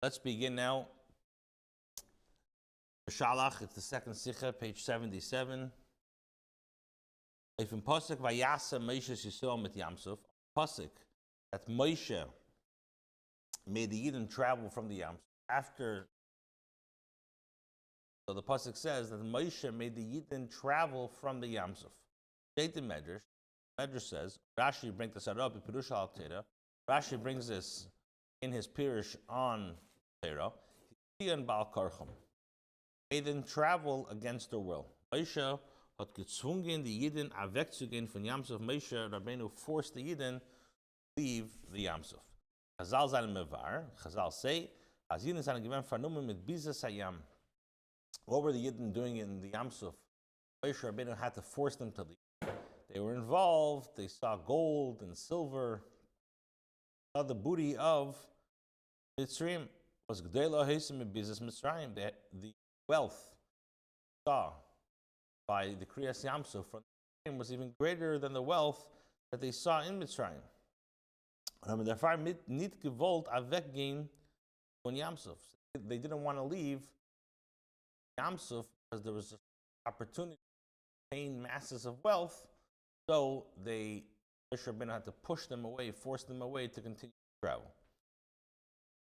Let's begin now. Beshalach, it's the second Sicha, page 77. If in Pasuk Vayasa Moshe Yisrael mit Yamsuf, Pasuk that Moshe made the Yidden travel from the Yamsuf after. So the Pasuk says that Moshe made the Yidden travel from the Yamsuf. State the Medrash. Medrash says, Rashi brings this up in Pirush al Teda. Rashi brings this in his Pirush on Teda. He and Baal Karcham made them travel against their will. Moshe hat gezwungen die Yidden wegzugehen von Yamsuf. Moshe Rabbeinu forced the Yidden to leave the Yamsuf. Chazal seinen Mevar. Chazal say, as Yidden seinen gewinn vernommen mit Bizas Hayam. What were the Yidden doing in the Yamsuf? Moshe Rabbeinu had to force them to leave. They were involved. They saw gold and silver. Saw the booty of Mitzrayim. Was G'dela Hesim in Bizas Mitzrayim. The wealth saw by the Kriyas Yamsuf from Mitzrayim was even greater than the wealth that they saw in Mitzrayim. They didn't want to leave Yamsuf because there was an opportunity to gain masses of wealth, so they had to push them away, force them away to continue to travel.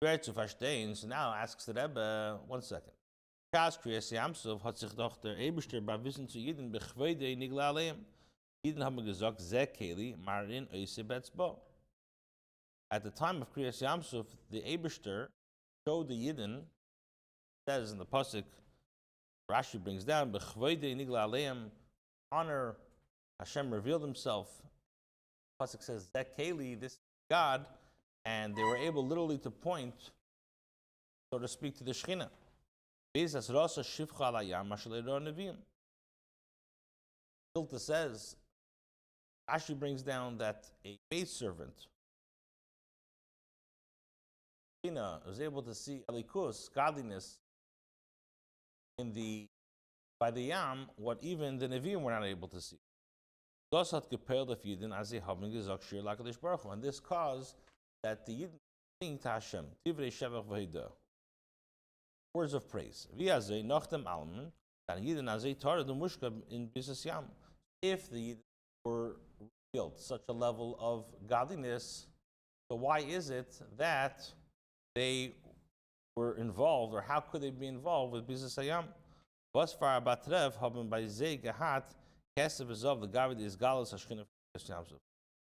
So now asks the Rebbe, 1 second. Yidden haben gesagt, at the time of Kriyas Yamsuf, the Eibishter showed the Yidden, says in the Pasuk, Rashi brings down, honor, Hashem revealed himself. The Pasuk says, Zekeli, this is God, and they were able literally to point, so to speak, to the Shekhinah. Hilta says, Rashi brings down that a maidservant was able to see elikus, godliness, by the Yam, what even the Nevi'im were not able to see. And this caused that the Yidden sing to Hashem, Divrei Shevach V'Hida, words of praise. If the Yidden were revealed such a level of godliness, so why is it that they were involved, or how could they be involved with Bizas Hayam?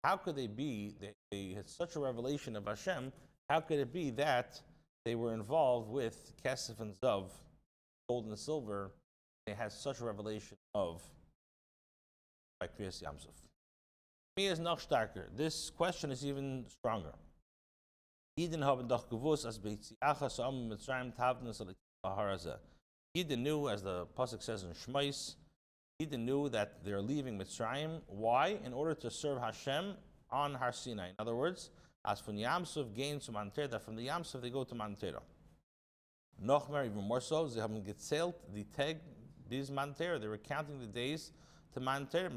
How could they be? They had such a revelation of Hashem. How could it be that they were involved with Kesef and Zav, gold and silver? They had such a revelation of by Kriyas Yamsuf. Me is noch starker. This question is even stronger. Yidden haben doch gewusst, as Beitziacha Sa'am Mitzrayim Tavnas Al-Haraza. Yidden knew, as the Pasuk says in Shmois, Yidden knew that they're leaving Mitzrayim. Why? In order to serve Hashem on Har Sinai. In other words, as from Yamsuf gains to Mantera, from the Yamsuf they go to Mantera. Nochmer, even more so, they haven't gezählt the Teg bis Mantera. They were counting the days to Mantera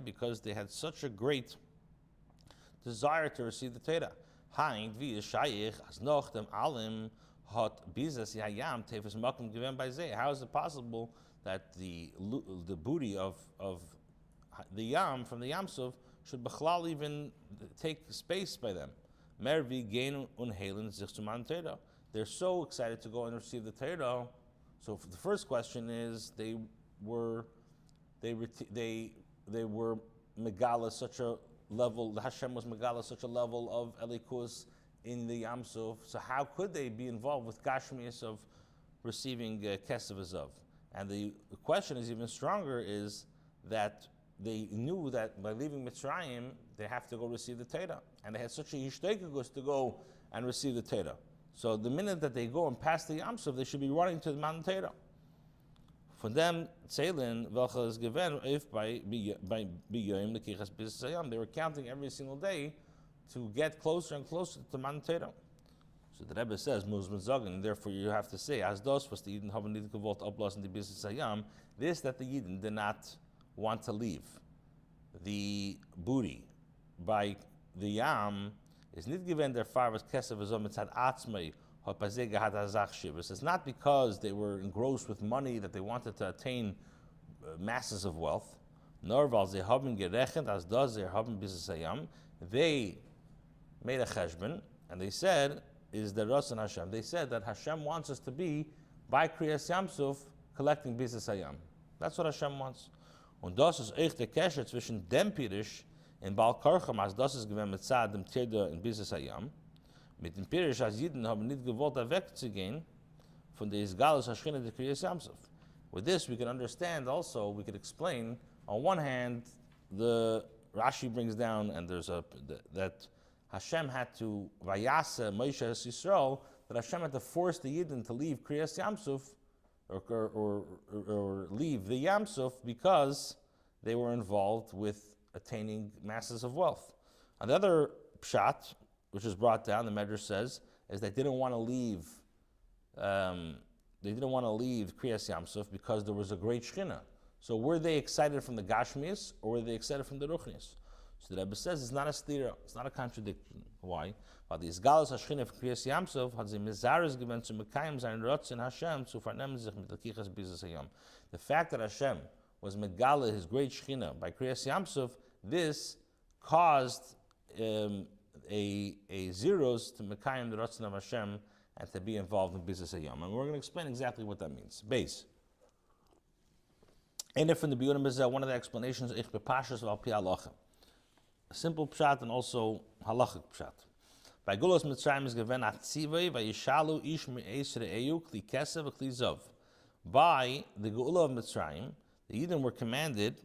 because they had such a great desire to receive the Torah. How is it possible that the booty of the Yam from the Yamsuf should Bechlal even take space by them? They're so excited to go and receive the Torah. So the first question is, they were Megala such a level, Hashem was Megala such a level of Elikus in the Yamsuf. So how could they be involved with Gashmias of receiving Kesef Azav? And the question is even stronger, is that they knew that by leaving Mitzrayim, they have to go receive the Torah. And they had such a Yishteikagus to go and receive the Torah. So the minute that they go and pass the Yamsuf, they should be running to the Mount Torah. For them, Tzeilin, welche is given, if by B'yoyim Lekichas Bizas Hayam, they were counting every single day to get closer and closer to Mount Torah. So the Rebbe says, therefore you have to say, as those was the Yidden haben nicht gewollt ablassen die Bizas Hayam, this that the Yidden did not want to leave the booty by the Yam is not given their father's kesev azom mitzad atzmei hapazeh gehad hazach shivus. It's not because they were engrossed with money that they wanted to attain masses of wealth. Nor weil sie haben gerechnet, as das sie haben bis hayam. They made a cheshbon, and they said, is the Rasan Hashem. They said that Hashem wants us to be, by Kriyas Yamsuf, collecting Bizes Hayam. That's what Hashem wants. Und das ist echt der Kesher zwischen dem Pirish in Baal Karcham, als das ist gewesen mit Zad, dem Tirda in Bizes Hayam, mit dem Pirish, als Jiden haben nicht gewollt, wegzugehen von der Isgalus Hashchina der Kriyas Yamsuf. With this, we can understand also, we could explain, on one hand, the Rashi brings down, and there's that Hashem had to, Vayase Moshe Yisrael, that Hashem had to force the Yidden to leave Kriyas Yamsuf, or leave the Yamsuf, because they were involved with attaining masses of wealth. And the other pshat, which is brought down, the Medrash says, is they didn't want to leave. They didn't want to leave Kriyas Yamsuf because there was a great Shechina. So were they excited from the Gashmias, or were they excited from the Ruchnias? So the Rabbi says it's not a stira, it's not a contradiction. Why? Weil die Isgalus Hashchina für Kriyas Yamsuf hat sie Mizares gewinnt zu Mekayim sein Rotzen Hashem zu vernehmen sich mit der Kichas Bizes Hayam. The fact that Hashem was Megala, his great Shechina, by Kriyas Yamsuf, this caused a zeros to Mekayim the Rotzen of Hashem and to be involved in Bizes Hayam. And we're going to explain exactly what that means. Base. And if in the Biyurim is one of the explanations, Ich bepashas val pi halacha. A simple pshat and also halachic pshat. By Gulos Mitzrayim is given atzivei vayishalu ish me'es re'eyu kli kesef v'kli zov. By the Geulah of Mitzrayim, the Yidden were commanded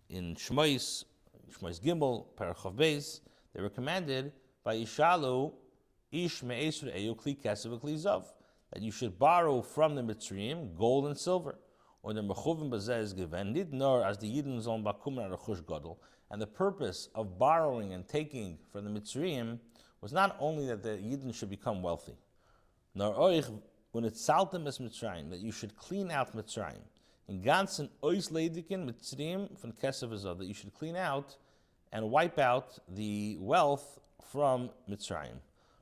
in Shmois Gimel, Parachav Beis, they were commanded by Yishalu ish me'es re'eyu kli kesef v'kli zov, that you should borrow from the Mitzrayim gold and silver. Or the Mechuvim Bazeh is given, nid nor as the Yidden zon bakumen arachush gadol. And the purpose of borrowing and taking from the Mitzrayim was not only that the Yidden should become wealthy, nor oich unitzaltem es Mitzrayim, that you should clean out Mitzrayim. In ganzen ois leidikin Mitzrayim von kesev azov, that you should clean out and wipe out the wealth from Mitzrayim.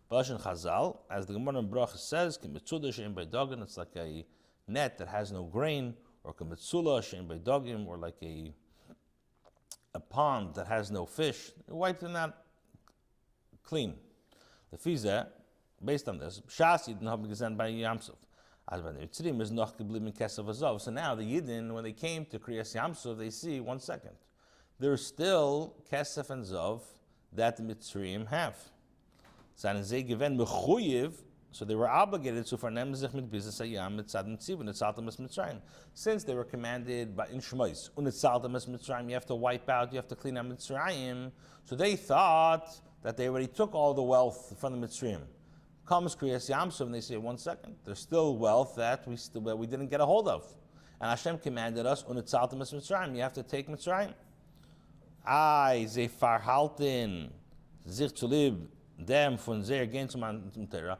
B'lashon Chazal, as the Gemara in Bracha says, ki mitzudah she'en by dogin, it's like a net that has no grain, or ki mitzula she'en by dogim, or like a pond that has no fish. Wipe them out clean. The Fiza, based on this, Shas Yidden haben gesehen by Yamsuf. As when the Mitzrayim is noch geblieben kesev azov. So now the Yidden, when they came to Kriyas Yamsuf, they see, 1 second, there's still kesef and zov that the Mitzrayim have. So they were obligated to vernehmen sich mit Bizes Hayam mit Tzad Netziv und Nitzaltem es Mitzrayim. Since they were commanded by in Shmois, und Nitzaltem es Mitzrayim, you have to wipe out, you have to clean out Mitzrayim. So they thought that they already took all the wealth from the Mitzrayim. Comes Kriyas Yamsuf and they say, 1 second, there's still wealth that we didn't get a hold of. And Hashem commanded us, und Nitzaltem es Mitzrayim, you have to take Mitzrayim. Ze verhalten sich zu lieb dem von sehr gehen zum Tera.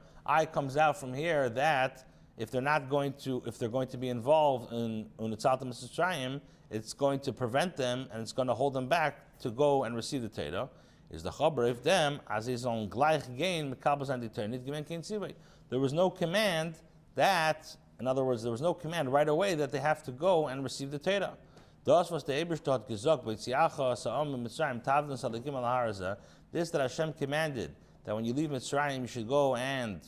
Comes out from here that if they're going to be involved in Unitzaltem Mitzrayim, it's going to prevent them and it's going to hold them back to go and receive the Torah. Is the chaber if them as is on gleich gain mekabels and the Torah nit given kein tzivay. There was no command that, in other words, there was no command right away that they have to go and receive the Torah. Das was the Eibishter hat gesagt bei Tziacha sa'am Mitzrayim tavden salikim al haraza. This that Hashem commanded, that when you leave Mitzrayim, you should go and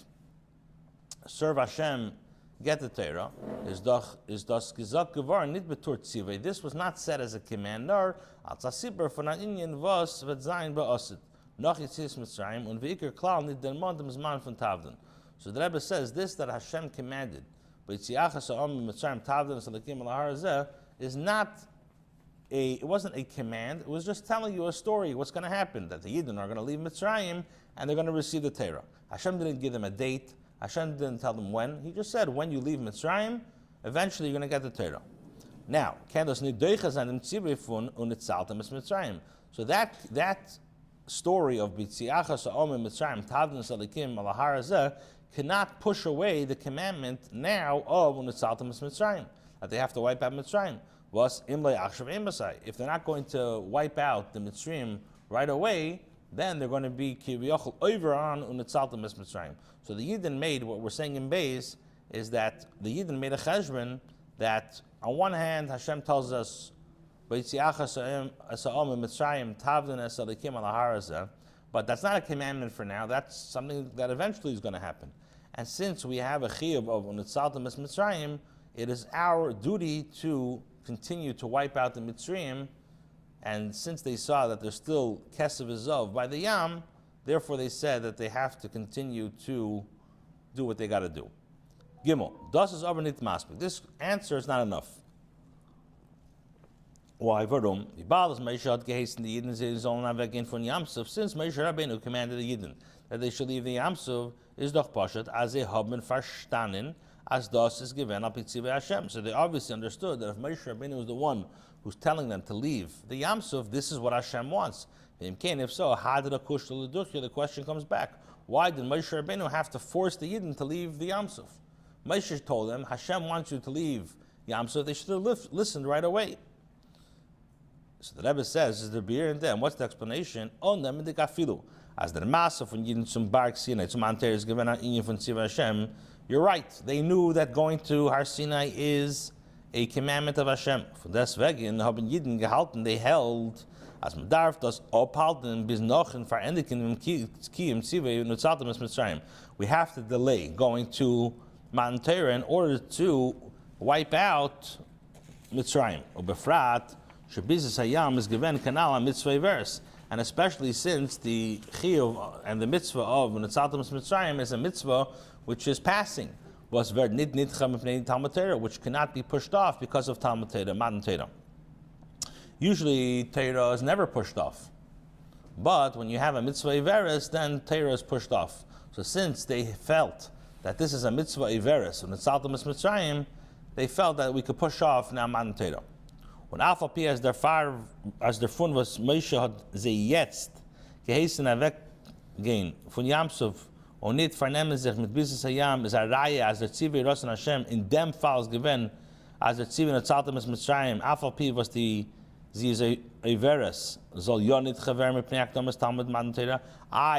serve Hashem, get the Torah. Is das gesagt geworden, nicht betur tzivei. This was not said as a command, nor als a sibber von an Inyan was wird sein be'osid. Noch yitzis Mitzrayim, und v'ikr klal nicht den Mond im Zman von Tavden. So the Rebbe says, this that Hashem commanded, b'yitziacha sa'om Mitzrayim Tavden salakim al harazeh, is not it wasn't a command, it was just telling you a story, what's going to happen, that the Yidden are going to leave Mitzrayim, and they're going to receive the Torah. Hashem didn't give them a date, Hashem didn't tell them when, he just said, when you leave Mitzrayim, eventually you're going to get the Torah. Now, so that story of B'tziacha sa'om Mitzrayim Tavden Salikim al harazeh cannot push away the commandment now of Unitzaltem es Mitzrayim, that they have to wipe out Mitzrayim. Was imlay achshav emasai. If they're not going to wipe out the Mitzrayim right away, then they're going to be kiviyachol over on unitzaltem es Mitzrayim. So the Yidden made, what we're saying in Beis, is that the Yidden made a cheshbon that on one hand Hashem tells us, but that's not a commandment for now. That's something that eventually is going to happen. And since we have a chiyuv of unitzaltem es Mitzrayim, it is our duty to continue to wipe out the Mitzrayim. And since they saw that there's still kesev izov by the Yam, therefore they said that they have to continue to do what they got to do. Gimel, das is aber nicht maspik. This answer is not enough. Why? Warum? Die Baal Moshe hat geheißen, die Yidden sollen weggehen von Yamsuf. Since Moshe Rabbeinu commanded the Yidden that they should leave the Yamsuf, is doch pashat, as they haben verstanden, as das is given al pitzivei Hashem. So they obviously understood that if Moshe Rabbeinu was the one who's telling them to leave the Yamsuf, this is what Hashem wants. If so, the question comes back. Why did Moshe Rabbeinu have to force the Yidden to leave the Yamsuf? Moshe told them, Hashem wants you to leave Yamsuf. They should have listened right away. So the Rebbe says, is the beer and then what's the explanation? On them in the gafilu. As the Masa von Yidden zum Berg Sinai, zum Anter is given an Inyan von Tzivah Hashem. You're right. They knew that going to Har Sinai is a commandment of Hashem. Von deswegen haben Yidden gehalten, they held, as man darf das abhalten bis noch in verendigen im Kiyum Tzivah Nutzaltem es Mitzrayim. We have to delay going to Mount Torah in order to wipe out Mitzrayim. Ubefrat, Shebizis Hayam is given kanal a mitzvah verse. And especially since the chiyuv and the mitzvah of Nutzaltem es Mitzrayim is a mitzvah which is passing, which cannot be pushed off because of Talmud Torah, Matan Torah. Usually Torah is never pushed off, but when you have a mitzvah iveris, then Torah is pushed off. So since they felt that this is a mitzvah iveris, and Nutzaltem es Mitzrayim, they felt that we could push off now Matan Torah. When Alpha P as their fun was Moshe hat sie jetzt geheißen weggehen von Yamsuf und nicht vernehmen sich mit Bisses Hayam is a Reihe as der Tzivah Rosen Hashem in dem Fall is given as der Tzivah Nutzaltem es Mitzrayim. Alpha P was sie is a veris soll ja nicht gewähren mit Pnei Akdomas Talmud Matan Torah.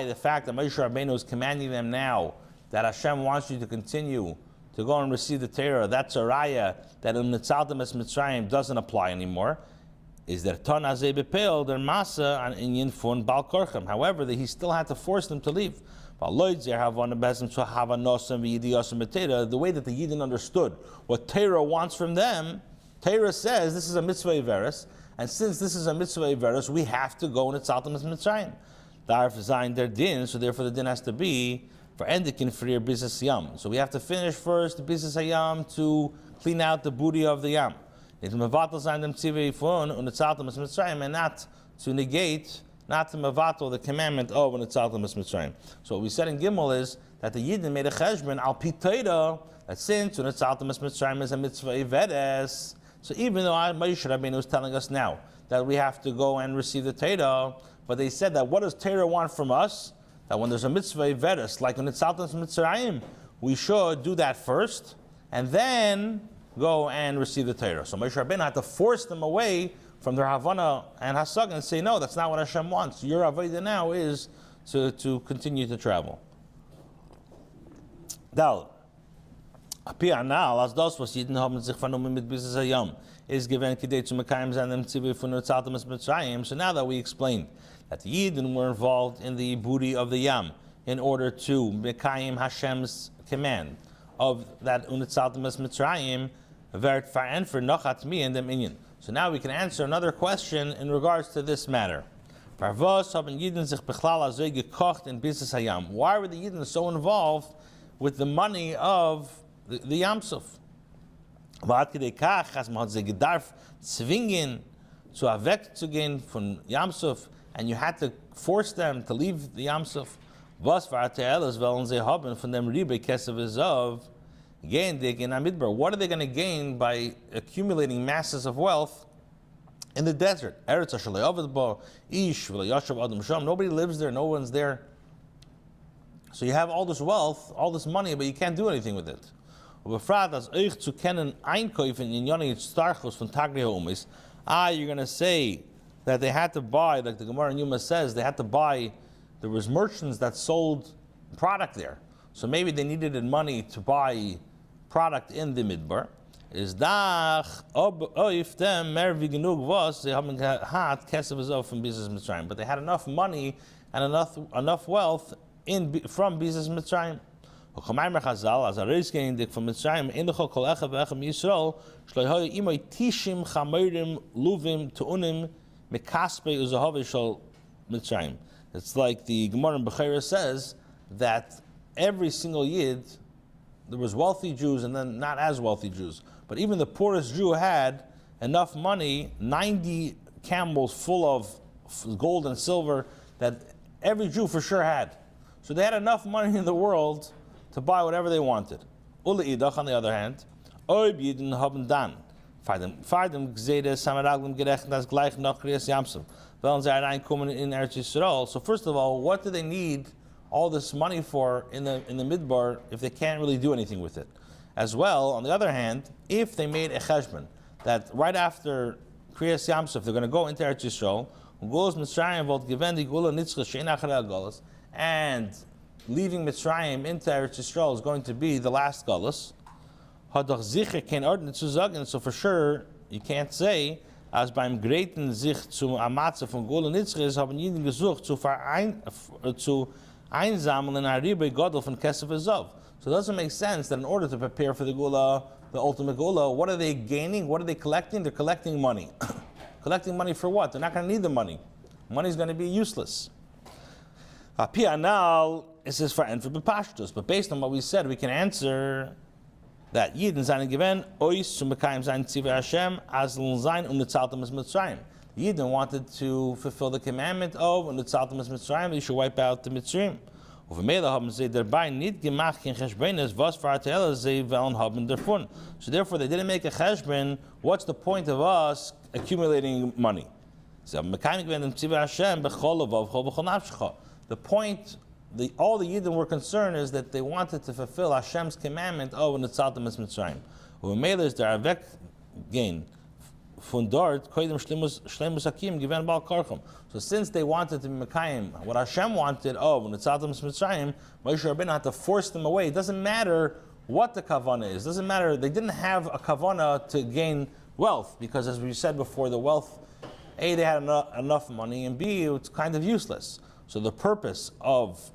The fact that Moshe Rabbeinu is commanding them now that Hashem wants you to continue to go and receive the Torah, that's a raya that in Nutzaltem es Mitzrayim doesn't apply anymore. Is there ton azeh bepil, their masa an inyan fun bal korchem. However, he still had to force them to leave. The way that the Yidden understood what Torah wants from them, Torah says this is a mitzvah iveris, and since this is a mitzvah iveris, we have to go in Nutzaltem es Mitzrayim. Darf sein der din, so therefore the din has to be for endikin for your business yam. So we have to finish first the business yam to clean out the booty of the yam. It mevatel sein dem tzivei fun und Nutzaltem es Mitzrayim, and not to negate, not to mevatel the commandment of Nutzaltem es Mitzrayim. So what we said in Gimel is that the Yidden made a cheshbon al pi Torah that since Nutzaltem es Mitzrayim is a mitzvah ivedes, so even though Moshe Rabbeinu was telling us now that we have to go and receive the Torah, but they said that what does Torah want from us? That when there's a mitzvah ivedes, like when it's Nutzaltem es Mitzrayim, we should do that first, and then go and receive the Torah. So Moshe Rabbeinu had to force them away from their Havana and Hasag and say, no, that's not what Hashem wants. Your Avodah now is to continue to travel. Dal. Apianal, as das, was Yidden haben sich vernommen mit Bisses Hayam, is given kidei zu Mekayim seinem Tzivui von Nutzaltem es Mitzrayim. So now that we explained that the Yidden were involved in the booty of the Yam in order to Mekayim Hashem's command of that Nutzaltem es Mitzrayim, vert verenfer noch at mi in dem Inyan. So now we can answer another question in regards to this matter. Why were the Yidden so involved with the money of the Yamsuf? And you had to force them to leave the Yamsuf. What are they going to gain by accumulating masses of wealth in the desert? Nobody lives there, no one's there. So you have all this wealth, all this money, but you can't do anything with it. You're going to say that they had to buy, like the Gemara in Yuma says, they had to buy, there was merchants that sold product there. So maybe they needed money to buy product in the Midbar. Is dach if them mer wie genug was, they haben gehabt kesef azov from business Mitzrayim, but they had enough money and enough wealth from business Mitzrayim. Chomaymer Chazal as a reis geindik from Mitzrayim in the kol echa ve'echem Yisrael shloihoy imoy tishim chamerim luvim tuunim mekaspe uzahav shel Mitzrayim. It's like the Gemara in Bechira says that every single Yid, there was wealthy Jews and then not as wealthy Jews. But even the poorest Jew had enough money, 90 camels full of gold and silver that every Jew for sure had. So they had enough money in the world to buy whatever they wanted. Ule idach, on the other hand, oib Yidin haben dan. Feidem gzede samaraglim gerechnet as gleich noch kriyas yamsum. Wenn sie reinkommen in Eretz Yisrael. So first of all, what do they need all this money for in the Midbar if they can't really do anything with it? As well, on the other hand, if they made a cheshbon that right after Kriyas Yamsuf they're going to go into Eretz Yisrael, and leaving Mitzrayim into Eretz Yisrael is going to be the last galus. So for sure, you can't say, as beim Greiten sich zu Amatze von Gula Nitzches haben Jeden gesucht zu einsammeln in Aribe Godel von Kesef Azov. So it doesn't make sense that in order to prepare for the Gula, the ultimate Gula, what are they gaining? What are they collecting? They're collecting money. Collecting money for what? They're not going to need the money. Money is going to be useless. Pianal, it says for and for Bepashtus. But based on what we said, we can answer that Yidin seinen given ois zum Mekayim sein Tziva Hashem as l'zayin nitzaltem es Mitzrayim. Yidin wanted to fulfill the commandment of nitzaltem es Mitzrayim. They should wipe out the Mitzrayim. So therefore, they didn't make a cheshbon. What's the point of us accumulating money? The point, all the Yidden were concerned is that they wanted to fulfill Hashem's commandment of Nitzaltem es Mitzrayim. Is der Weg gain. So since they wanted to be Mekayim, what Hashem wanted, Nitzaltem es Mitzrayim, Moshe Rabbeinu had to force them away. It doesn't matter what the kavanah is. It doesn't matter. They didn't have a kavanah to gain wealth, because as we said before, the wealth, A, they had enough money, and B, it's kind of useless. So the purpose of,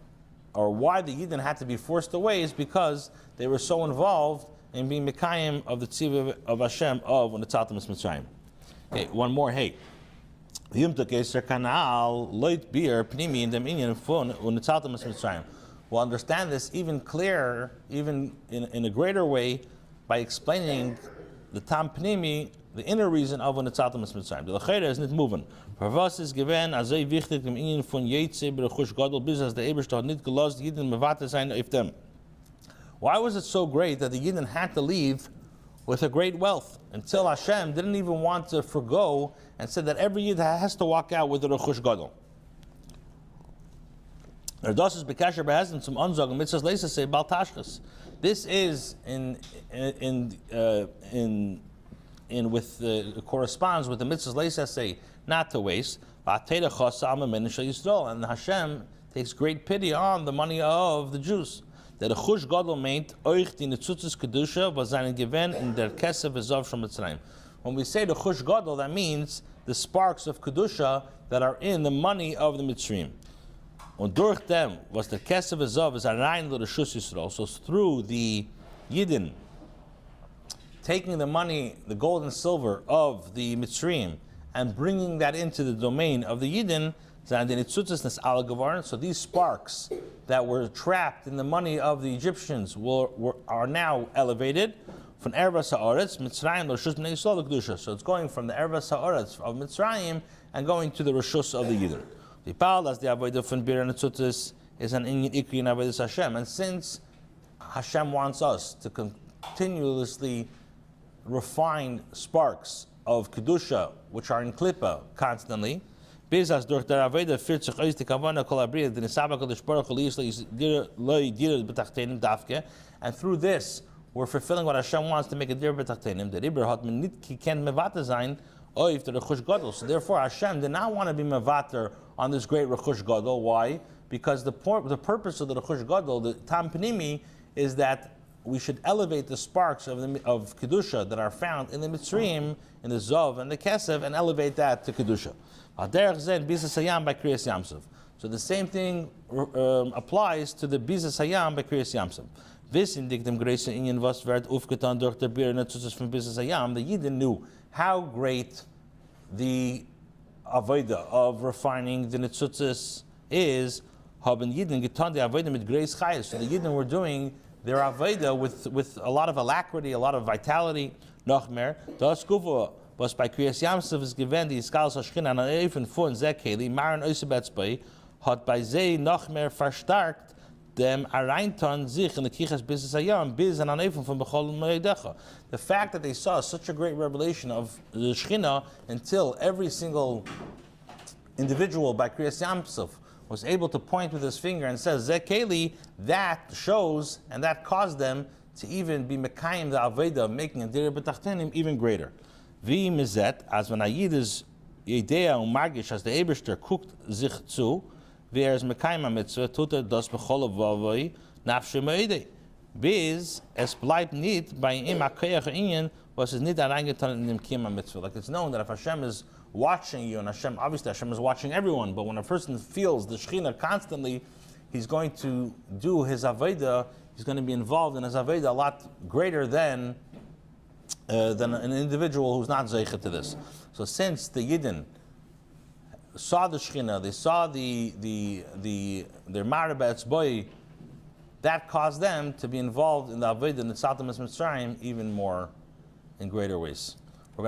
or why the Yidden had to be forced away, is because they were so involved in being Mekayim of the Tziva of Hashem of Nitzaltem es Mitzrayim. Okay, one more. Hey, we'll understand this even clearer, even in a greater way, by explaining the Tam Pnimi, the inner reason of Nitzaltem es Mitzrayim. The Lechera is not moving. Pervas is given as a wichtig im Ingen von Yetze Berechush Gadol bis as the Eberste hat nicht gelost Yidden mevate sein auf dem. Why was it so great that the Yidden had to leave with a great wealth until Hashem didn't even want to forgo and said that every Yid has to walk out with a Rechush Gadol? This is corresponds with the mitzvahs leisa say not to waste. And Hashem takes great pity on the money of the Jews. That the Chush Gadol meint euch die Netzutzes Kedusha was seinen given in der Kesef Azov from Mitzrayim. When we say the Chush Gadol, that means the sparks of Kedusha that are in the money of the Mitzrayim. Und durch dem was der Kesef Azov is rein to the Reshus Yisrael. So through the Yidden taking the money, the gold and silver of the Mitzrayim, and bringing that into the domain of the Yidden, so these sparks that were trapped in the money of the Egyptians are now elevated from Ervas Ha'aretz, Mitzrayim, Reshus Bnei Yisrael, Kedusha. So it's going from the Ervas Ha'aretz of Mitzrayim and going to the Reshus of the Yidden. The Pal, as the Avodah von Bir and Netzutzes, is an Inyan Ikri in Avodah Hashem. And since Hashem wants us to continuously refine sparks of Kedusha, which are in Klippa constantly, and through this, we're fulfilling what Hashem wants to make a dir b'tachtenim. The Ribber hat man nit ken mevate sein oif the rechush gadol. So therefore, Hashem did not want to be mevater on this great rechush gadol. Why? Because the purpose of the rechush gadol, the tam pnimi, is that we should elevate the sparks of kedusha that are found in the Mitzrayim, in the Zov and the Kesev, and elevate that to kedusha. So the same thing applies to the Bizas Hayam by Kriyas Yamsov. Wissen dik dem greise Inyan was werd aufgetan durch der Bir Netzutzes from Bizas Hayam. The Yidden knew how great the avodah of refining the Netzutzes is. Haben Yidden getan the avodah mit Greis Chayes. So the Yidden were doing their avodah with a lot of alacrity, a lot of vitality. Noch mehr, das Kufa was bei Kriyas Yamsov is given die Skalas Hashchin an Eifen von Zekeli, Maren Oisebetsbei, hat bei sie noch mehr verstärkt dem Areinton sich in the Kichas Bizas Hayam, Biz and Anefim from Bechol Moedecha. The fact that they saw such a great revelation of the Shechina until every single individual by Kriyas Yamsov was able to point with his finger and says, Zekeli, that shows and that caused them to even be Mekayim the Aveda, making a Dira B'tachtenim even greater. Wie mizet, as when a Yid is Yedea und Magish, as the Eberster guckt sich zu, wer es Mekayim mitzvah, tut das bechol vavoi, nafshe meide. Bis, es bleibt nicht bei ihm akoyach inyan, was is nicht reingetan in dem Kiyama mitzvah. Like it's known that if Hashem is watching you, and Hashem, obviously Hashem is watching everyone, but when a person feels the Shechina constantly, he's going to do his Aveda, he's going to be involved in his Aveda a lot greater than an individual who's not Zeicha to this. So since the Yidden saw the Shechina, they saw their Marabet's boy, that caused them to be involved in the Aveda and the Tzaltim Mitzrayim even more in greater ways.